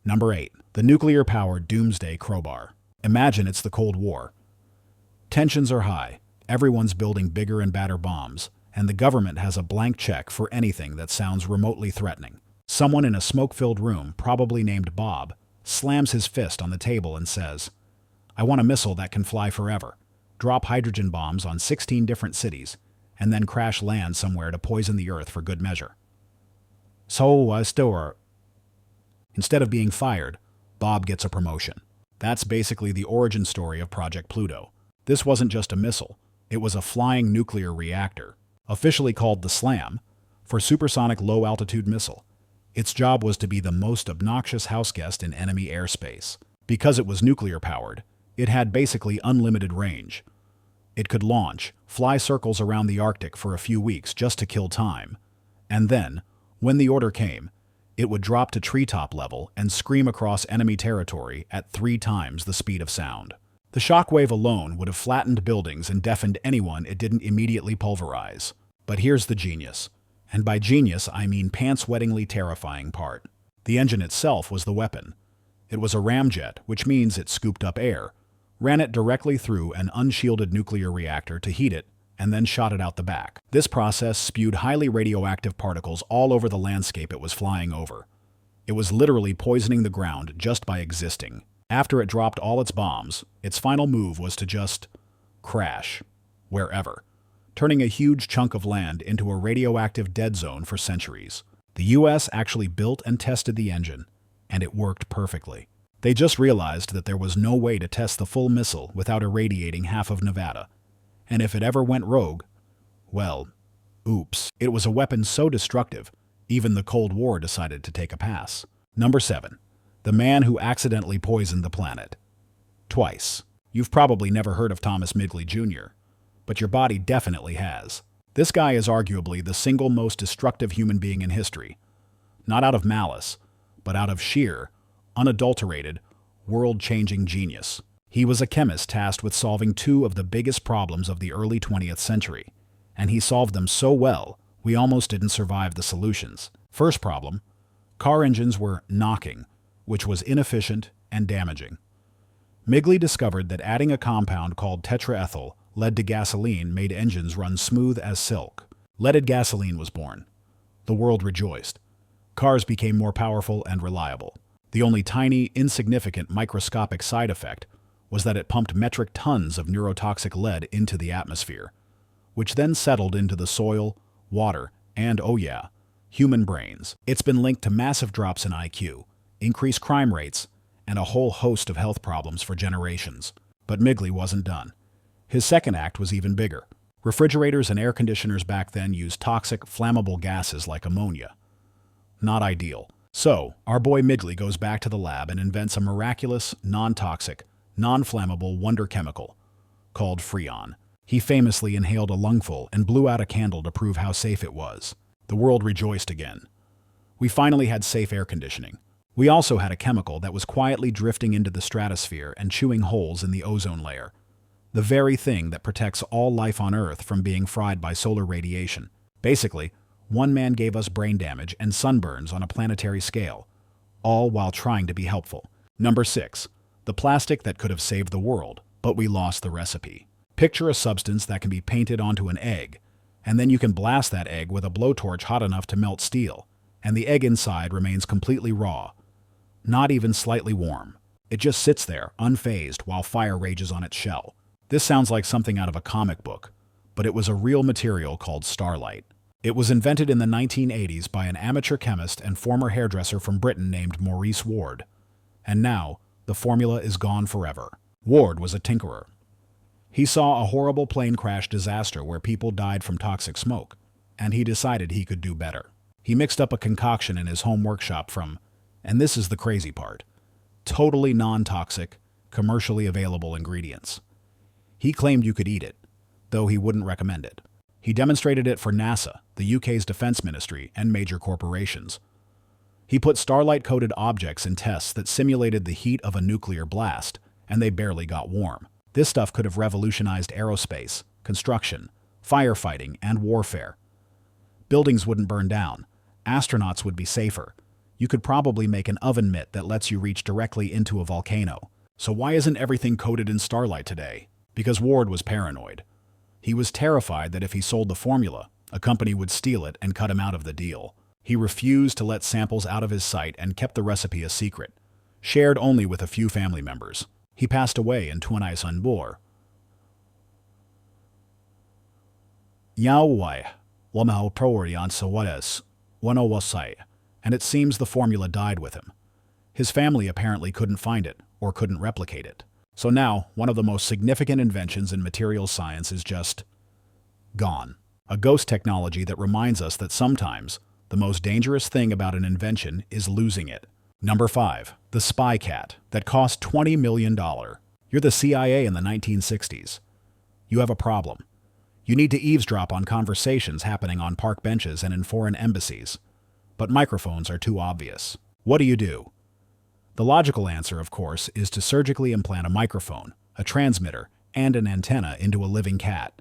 Number 8. The nuclear-powered Doomsday Crowbar. Imagine it's the Cold War. Tensions are high, everyone's building bigger and badder bombs, and the government has a blank check for anything that sounds remotely threatening. Someone in a smoke-filled room, probably named Bob, slams his fist on the table and says, "I want a missile that can fly forever, drop hydrogen bombs on 16 different cities, and then crash land somewhere to poison the earth for good measure." Instead of being fired, Bob gets a promotion. That's basically the origin story of Project Pluto. This wasn't just a missile, it was a flying nuclear reactor, officially called the SLAM, for Supersonic Low-Altitude Missile. Its job was to be the most obnoxious houseguest in enemy airspace. Because it was nuclear-powered, it had basically unlimited range. It could launch, fly circles around the Arctic for a few weeks just to kill time, and then, when the order came, it would drop to treetop level and scream across enemy territory at 3 times the speed of sound. The shockwave alone would have flattened buildings and deafened anyone it didn't immediately pulverize. But here's the genius. And by genius, I mean pants-wettingly terrifying part. The engine itself was the weapon. It was a ramjet, which means it scooped up air, ran it directly through an unshielded nuclear reactor to heat it, and then shot it out the back. This process spewed highly radioactive particles all over the landscape it was flying over. It was literally poisoning the ground just by existing. After it dropped all its bombs, its final move was to just crash, wherever, turning a huge chunk of land into a radioactive dead zone for centuries. The US actually built and tested the engine, and it worked perfectly. They just realized that there was no way to test the full missile without irradiating half of Nevada. And if it ever went rogue, well, oops. It was a weapon so destructive, even the Cold War decided to take a pass. Number 7. The man who accidentally poisoned the planet. Twice. You've probably never heard of Thomas Migley Jr., but your body definitely has. This guy is arguably the single most destructive human being in history. Not out of malice, but out of sheer, unadulterated, world-changing genius. He was a chemist tasked with solving 2 of the biggest problems of the early 20th century, and he solved them so well, we almost didn't survive the solutions. First problem, car engines were knocking, which was inefficient and damaging. Migley discovered that adding a compound called tetraethyl lead to gasoline made engines run smooth as silk. Leaded gasoline was born. The world rejoiced. Cars became more powerful and reliable. The only tiny, insignificant, microscopic side effect was that it pumped metric tons of neurotoxic lead into the atmosphere, which then settled into the soil, water, and, oh yeah, human brains. It's been linked to massive drops in IQ, increased crime rates, and a whole host of health problems for generations. But Migley wasn't done. His second act was even bigger. Refrigerators and air conditioners back then used toxic, flammable gases like ammonia. Not ideal. So, our boy Migley goes back to the lab and invents a miraculous, non-toxic, non-flammable wonder chemical called Freon. He famously inhaled a lungful and blew out a candle to prove how safe it was. The world rejoiced again. We finally had safe air conditioning. We also had a chemical that was quietly drifting into the stratosphere and chewing holes in the ozone layer, the very thing that protects all life on Earth from being fried by solar radiation. Basically, one man gave us brain damage and sunburns on a planetary scale, all while trying to be helpful. Number 6. The plastic that could have saved the world, but we lost the recipe. Picture a substance that can be painted onto an egg, and then you can blast that egg with a blowtorch hot enough to melt steel, and the egg inside remains completely raw, not even slightly warm. It just sits there, unfazed, while fire rages on its shell. This sounds like something out of a comic book, but it was a real material called starlight. It was invented in the 1980s by an amateur chemist and former hairdresser from Britain named Maurice Ward. And now, the formula is gone forever. Ward was a tinkerer. He saw a horrible plane crash disaster where people died from toxic smoke, and he decided he could do better. He mixed up a concoction in his home workshop from, and this is the crazy part, totally non-toxic, commercially available ingredients. He claimed you could eat it, though he wouldn't recommend it. He demonstrated it for NASA, the UK's defense ministry, and major corporations. He put starlight-coated objects in tests that simulated the heat of a nuclear blast, and they barely got warm. This stuff could have revolutionized aerospace, construction, firefighting, and warfare. Buildings wouldn't burn down. Astronauts would be safer. You could probably make an oven mitt that lets you reach directly into a volcano. So why isn't everything coated in starlight today? Because Ward was paranoid. He was terrified that if he sold the formula, a company would steal it and cut him out of the deal. He refused to let samples out of his sight and kept the recipe a secret, shared only with a few family members. He passed away in 2014. Yahweh, Lamau Proorian Sawadas, Wanowasai, and it seems the formula died with him. His family apparently couldn't find it or couldn't replicate it. So now, one of the most significant inventions in materials science is just gone. A ghost technology that reminds us that sometimes the most dangerous thing about an invention is losing it. Number 5. The spy cat that cost $20 million. You're the CIA in the 1960s. You have a problem. You need to eavesdrop on conversations happening on park benches and in foreign embassies. But microphones are too obvious. What do? The logical answer, of course, is to surgically implant a microphone, a transmitter, and an antenna into a living cat,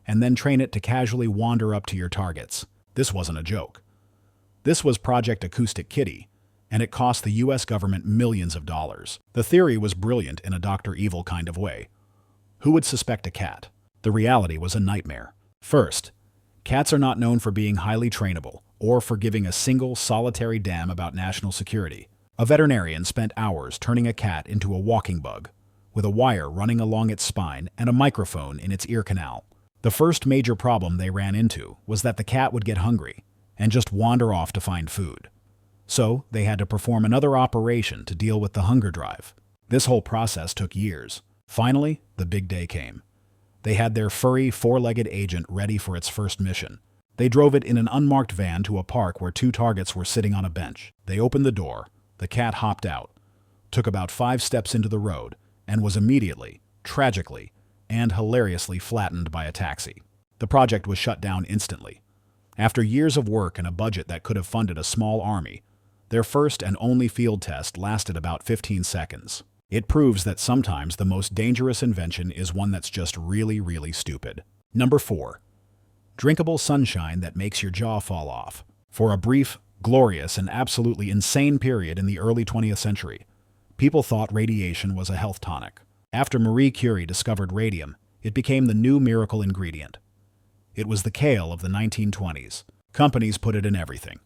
and then train it to casually wander up to your targets. This wasn't a joke. This was Project Acoustic Kitty, and it cost the US government millions of dollars. The theory was brilliant in a Dr. Evil kind of way. Who would suspect a cat? The reality was a nightmare. First, cats are not known for being highly trainable or for giving a single solitary damn about national security. A veterinarian spent hours turning a cat into a walking bug, with a wire running along its spine and a microphone in its ear canal. The first major problem they ran into was that the cat would get hungry and just wander off to find food. So they had to perform another operation to deal with the hunger drive. This whole process took years. Finally, the big day came. They had their furry, four-legged agent ready for its first mission. They drove it in an unmarked van to a park where 2 targets were sitting on a bench. They opened the door. The cat hopped out, took about 5 steps into the road, and was immediately, tragically, and hilariously flattened by a taxi. The project was shut down instantly. After years of work and a budget that could have funded a small army, their first and only field test lasted about 15 seconds. It proves that sometimes the most dangerous invention is one that's just really, really stupid. Number 4. Drinkable sunshine that makes your jaw fall off. For a brief, glorious, and absolutely insane period in the early 20th century, people thought radiation was a health tonic. After Marie Curie discovered radium, it became the new miracle ingredient. It was the kale of the 1920s. Companies put it in everything.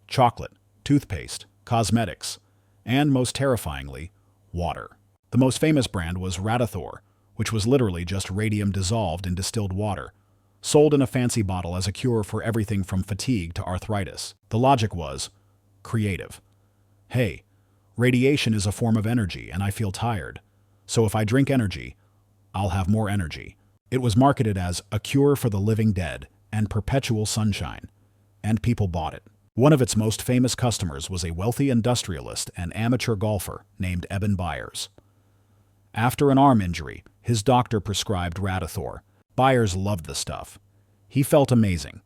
Chocolate, toothpaste, cosmetics, and most terrifyingly, water. The most famous brand was Radithor, which was literally just radium dissolved in distilled water, sold in a fancy bottle as a cure for everything from fatigue to arthritis. The logic was creative. Hey, radiation is a form of energy and I feel tired, so if I drink energy, I'll have more energy. It was marketed as a cure for the living dead and perpetual sunshine, and people bought it. One of its most famous customers was a wealthy industrialist and amateur golfer named Eben Byers. After an arm injury, his doctor prescribed Radithor. Byers loved the stuff. He felt amazing,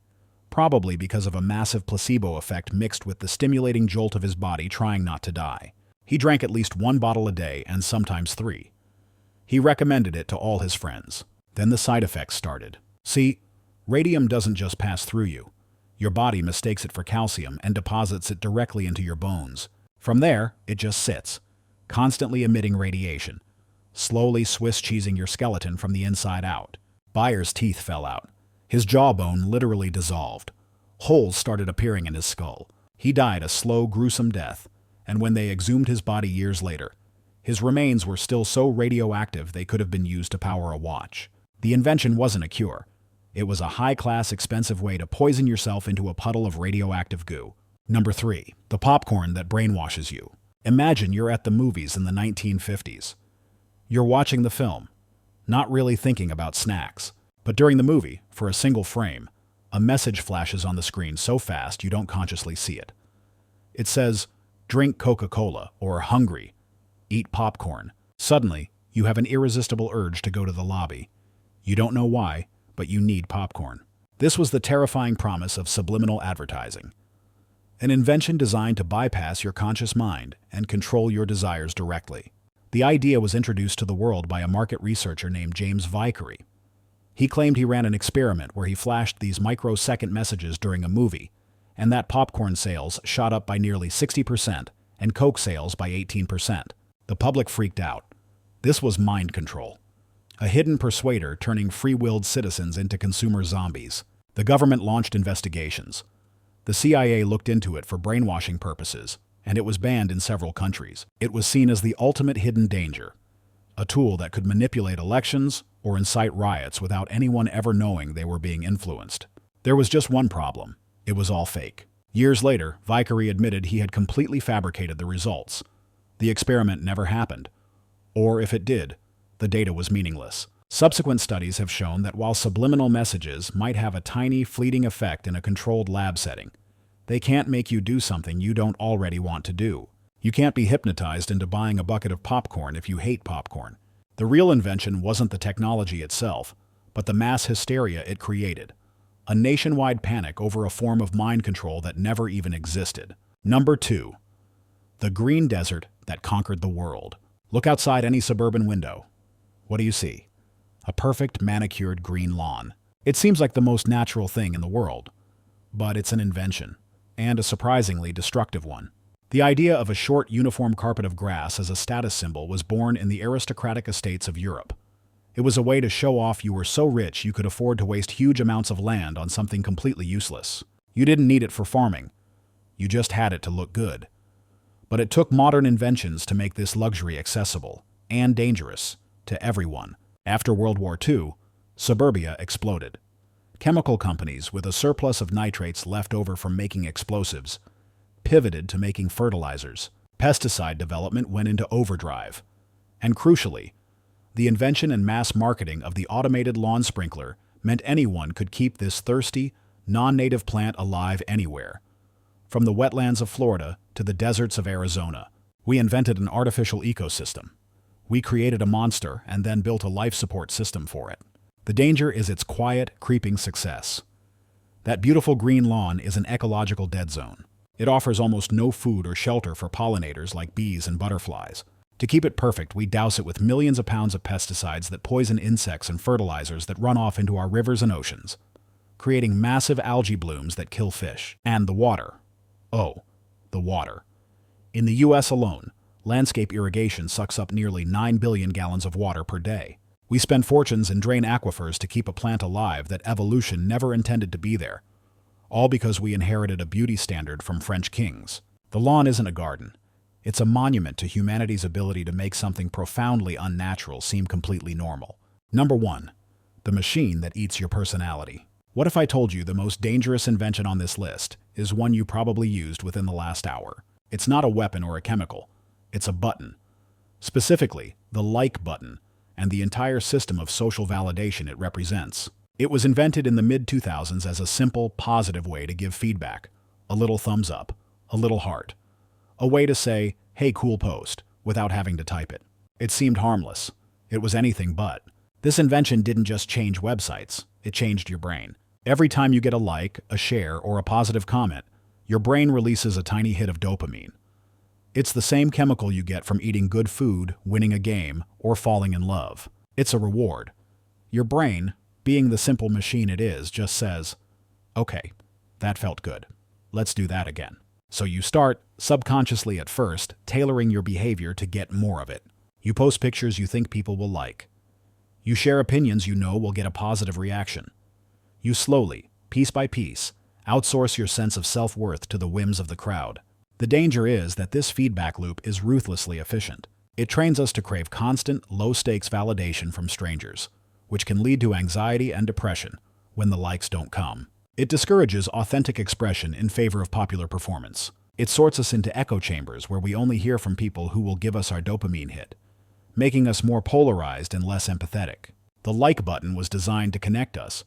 probably because of a massive placebo effect mixed with the stimulating jolt of his body trying not to die. He drank at least 1 bottle a day and sometimes 3. He recommended it to all his friends. Then the side effects started. See, radium doesn't just pass through you. Your body mistakes it for calcium and deposits it directly into your bones. From there, it just sits, constantly emitting radiation, slowly Swiss cheesing your skeleton from the inside out. Byers' teeth fell out. His jawbone literally dissolved. Holes started appearing in his skull. He died a slow, gruesome death, and when they exhumed his body years later, his remains were still so radioactive they could have been used to power a watch. The invention wasn't a cure. It was a high-class, expensive way to poison yourself into a puddle of radioactive goo. Number 3. The popcorn that brainwashes you. Imagine you're at the movies in the 1950s. You're watching the film, not really thinking about snacks. But during the movie, for a single frame, a message flashes on the screen so fast you don't consciously see it. It says, "Drink Coca-Cola," or "Hungry," "Eat popcorn." Suddenly, you have an irresistible urge to go to the lobby. You don't know why, but you need popcorn. This was the terrifying promise of subliminal advertising. An invention designed to bypass your conscious mind and control your desires directly. The idea was introduced to the world by a market researcher named James Vicary. He claimed he ran an experiment where he flashed these microsecond messages during a movie, and that popcorn sales shot up by nearly 60% and Coke sales by 18%. The public freaked out. This was mind control. A hidden persuader turning free-willed citizens into consumer zombies. The government launched investigations. The CIA looked into it for brainwashing purposes, and it was banned in several countries. It was seen as the ultimate hidden danger, a tool that could manipulate elections or incite riots without anyone ever knowing they were being influenced. There was just one problem. It was all fake. Years later, Vickery admitted he had completely fabricated the results. The experiment never happened. Or if it did, the data was meaningless. Subsequent studies have shown that while subliminal messages might have a tiny, fleeting effect in a controlled lab setting, they can't make you do something you don't already want to do. You can't be hypnotized into buying a bucket of popcorn if you hate popcorn. The real invention wasn't the technology itself, but the mass hysteria it created. A nationwide panic over a form of mind control that never even existed. Number 2. The green desert that conquered the world. Look outside any suburban window. What do you see? A perfect manicured green lawn. It seems like the most natural thing in the world, but it's an invention, and a surprisingly destructive one. The idea of a short, uniform carpet of grass as a status symbol was born in the aristocratic estates of Europe. It was a way to show off you were so rich you could afford to waste huge amounts of land on something completely useless. You didn't need it for farming. You just had it to look good. But it took modern inventions to make this luxury accessible and dangerous to everyone. After World War II, suburbia exploded. Chemical companies with a surplus of nitrates left over from making explosives pivoted to making fertilizers. Pesticide development went into overdrive. And crucially, the invention and mass marketing of the automated lawn sprinkler meant anyone could keep this thirsty, non-native plant alive anywhere. From the wetlands of Florida to the deserts of Arizona, we invented an artificial ecosystem. We created a monster and then built a life support system for it. The danger is its quiet, creeping success. That beautiful green lawn is an ecological dead zone. It offers almost no food or shelter for pollinators like bees and butterflies. To keep it perfect, we douse it with millions of pounds of pesticides that poison insects and fertilizers that run off into our rivers and oceans, creating massive algae blooms that kill fish. And the water. Oh, the water. In the U.S. alone, landscape irrigation sucks up nearly 9 billion gallons of water per day. We spend fortunes and drain aquifers to keep a plant alive that evolution never intended to be there, all because we inherited a beauty standard from French kings. The lawn isn't a garden. It's a monument to humanity's ability to make something profoundly unnatural seem completely normal. Number 1. The machine that eats your personality. What if I told you the most dangerous invention on this list is one you probably used within the last hour? It's not a weapon or a chemical. It's a button. Specifically, the like button, and the entire system of social validation it represents. It was invented in the mid-2000s as a simple, positive way to give feedback. A little thumbs up, a little heart. A way to say, hey, cool post, without having to type it. It seemed harmless. It was anything but. This invention didn't just change websites, it changed your brain. Every time you get a like, a share, or a positive comment, your brain releases a tiny hit of dopamine. It's the same chemical you get from eating good food, winning a game, or falling in love. It's a reward. Your brain, being the simple machine it is, just says, okay, that felt good. Let's do that again. So you start, subconsciously at first, tailoring your behavior to get more of it. You post pictures you think people will like. You share opinions you know will get a positive reaction. You slowly, piece by piece, outsource your sense of self-worth to the whims of the crowd. The danger is that this feedback loop is ruthlessly efficient. It trains us to crave constant, low-stakes validation from strangers, which can lead to anxiety and depression when the likes don't come. It discourages authentic expression in favor of popular performance. It sorts us into echo chambers where we only hear from people who will give us our dopamine hit, making us more polarized and less empathetic. The like button was designed to connect us,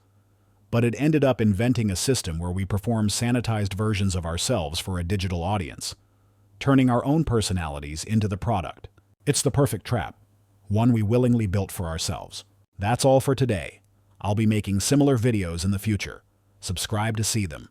but it ended up inventing a system where we perform sanitized versions of ourselves for a digital audience, turning our own personalities into the product. It's the perfect trap, one we willingly built for ourselves. That's all for today. I'll be making similar videos in the future. Subscribe to see them.